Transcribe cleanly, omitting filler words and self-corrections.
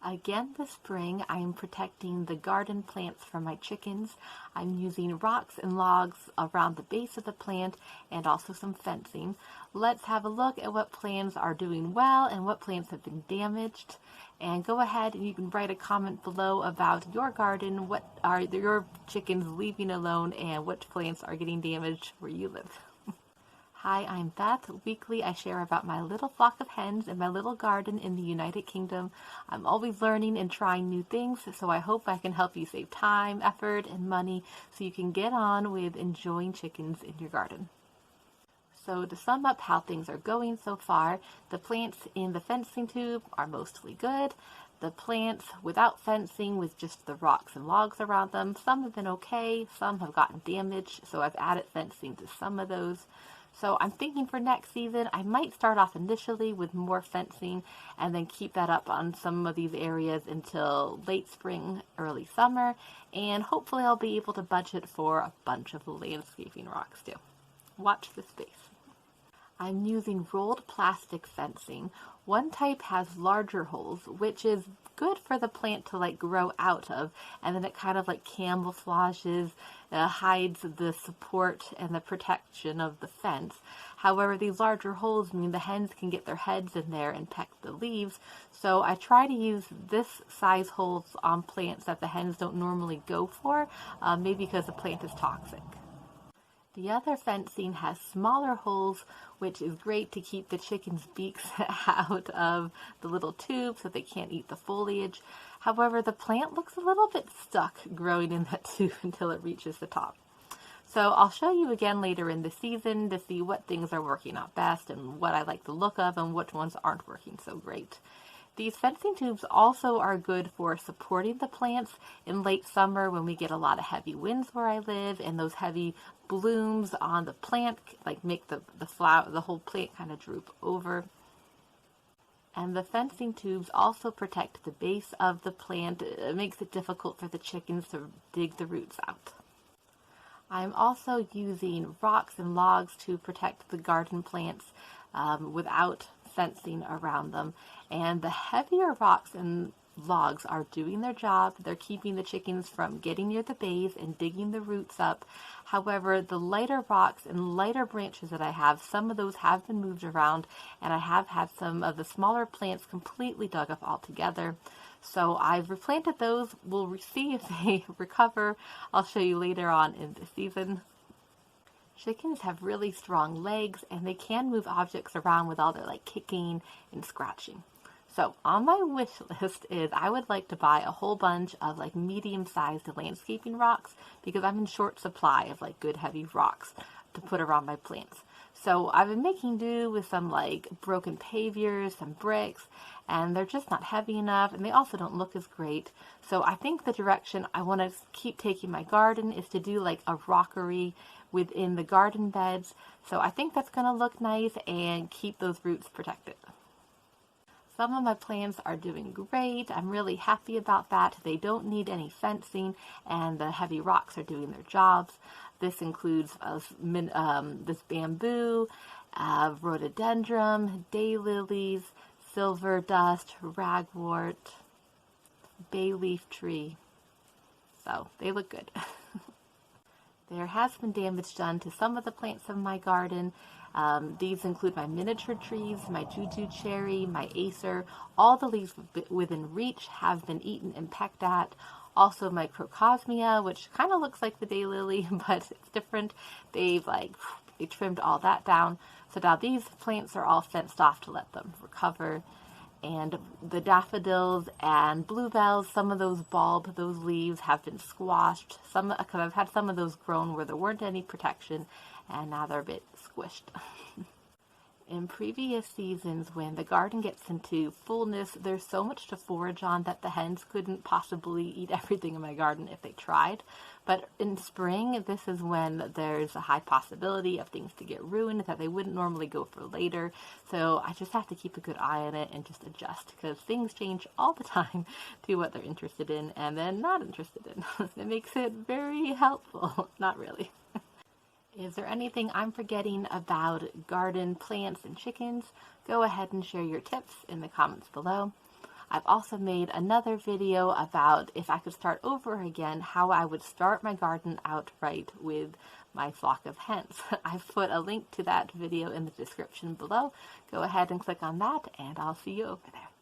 Again this spring, I am protecting the garden plants from my chickens. I'm using rocks and logs around the base of the plant and also some fencing. Let's have a look at what plants are doing well and what plants have been damaged. And go ahead and you can write a comment below about your garden, what are your chickens leaving alone and which plants are getting damaged where you live. Hi, I'm Beth. Weekly, I share about my little flock of hens and my little garden in the United Kingdom. I'm always learning and trying new things, so I hope I can help you save time, effort, and money so you can get on with enjoying chickens in your garden. So to sum up how things are going so far, the plants in the fencing tube are mostly good. The plants without fencing with just the rocks and logs around them, some have been okay, some have gotten damaged, so I've added fencing to some of those. So I'm thinking for next season, I might start off initially with more fencing and then keep that up on some of these areas until late spring, early summer, and hopefully I'll be able to budget for a bunch of landscaping rocks too. Watch this space. I'm using rolled plastic fencing. One type has larger holes, which is good for the plant to grow out of, and then it kind of camouflages, hides the support and the protection of the fence. However, these larger holes mean the hens can get their heads in there and peck the leaves, so I try to use this size holes on plants that the hens don't normally go for, maybe because the plant is toxic. The other fencing has smaller holes, which is great to keep the chickens' beaks out of the little tube so they can't eat the foliage. However, the plant looks a little bit stuck growing in that tube until it reaches the top. So I'll show you again later in the season to see what things are working out best and what I like the look of and which ones aren't working so great. These fencing tubes also are good for supporting the plants in late summer when we get a lot of heavy winds where I live, and those heavy blooms on the plant make the flower, the whole plant kind of droop over. And the fencing tubes also protect the base of the plant. It makes it difficult for the chickens to dig the roots out. I'm also using rocks and logs to protect the garden plants without fencing around them, and the heavier rocks and logs are doing their job. They're keeping the chickens from getting near the base and digging the roots up. However, the lighter rocks and lighter branches that I have, some of those have been moved around, and I have had some of the smaller plants completely dug up altogether. So I've replanted those. We'll see if they recover. I'll show you later on in the season. Chickens have really strong legs, and they can move objects around with all their kicking and scratching. So on my wish list is I would like to buy a whole bunch of medium-sized landscaping rocks because I'm in short supply of good heavy rocks to put around my plants. So I've been making do with some broken pavers, some bricks, and they're just not heavy enough, and they also don't look as great. So I think the direction I want to keep taking my garden is to do a rockery within the garden beds. So I think that's going to look nice and keep those roots protected. Some of my plants are doing great. I'm really happy about that. They don't need any fencing, and the heavy rocks are doing their jobs. This includes this bamboo, rhododendron, daylilies, silver dust, ragwort, bay leaf tree. So they look good. There has been damage done to some of the plants of my garden. These include my miniature trees, my juju cherry, my acer. All the leaves within reach have been eaten and pecked at. Also my crocosmia, which kind of looks like the daylily, but it's different. They trimmed all that down. So now these plants are all fenced off to let them recover. And the daffodils and bluebells, some of those those leaves have been squashed. Because I've had some of those grown where there weren't any protection, and now they're a bit squished. In previous seasons, when the garden gets into fullness, there's so much to forage on that the hens couldn't possibly eat everything in my garden if they tried. But in spring, this is when there's a high possibility of things to get ruined that they wouldn't normally go for later. So I just have to keep a good eye on it and just adjust, because things change all the time to what they're interested in and then not interested in. It makes it very helpful. Not really. Is there anything I'm forgetting about garden plants and chickens? Go ahead and share your tips in the comments below. I've also made another video about if I could start over again, how I would start my garden out right with my flock of hens. I've put a link to that video in the description below. Go ahead and click on that, and I'll see you over there.